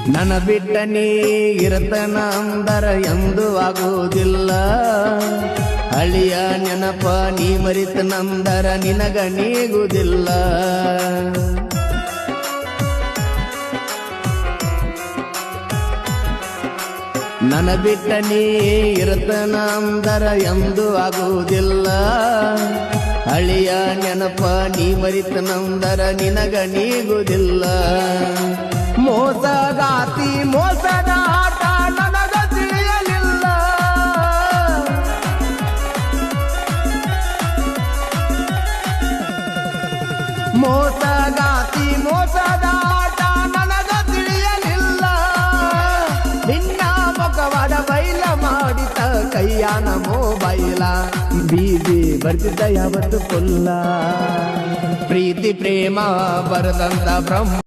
ನನ್ನ ಬಿಟ್ಟ ನೀ ಇರತನ ಅಂದರ ಎಂದು ಆಗುವುದಿಲ್ಲ ಹಳಿಯ ನೆನಪ ನೀ ಮರಿತ ನಂದರ ನಿನಗ ನೀಗುವುದಿಲ್ಲ ನನ್ನ ಬಿಟ್ಟ ನೀ ಇರತನ ಅಂದರ ಎಂದು ಆಗುವುದಿಲ್ಲ ಹಳಿಯ ನೆನಪ ನೀ ಮರಿತ ನಂದರ ನಿನಗ ನೀಗುವುದಿಲ್ಲ ಮೋಸಗಾತಿ ಮೋಸದ ಆಟ ನನಗ ತಿಳಿಯಲಿಲ್ಲ ಮೋಸಗಾತಿ ಮೋಸದ ಆಟ ನನಗ ತಿಳಿಯಲಿಲ್ಲ ನಿನ್ನ ಮುಖವಾಡ ಬೈಲ ಮಾಡಿತ ಕೈಯಾನ ಮೊಬೈಲ ಬೀದಿ ಬರ್ತಿದ್ದ ಯಾವತ್ತು ಪುಲ್ಲ ಪ್ರೀತಿ ಪ್ರೇಮ ಬರದಂತ ಬ್ರಹ್ಮ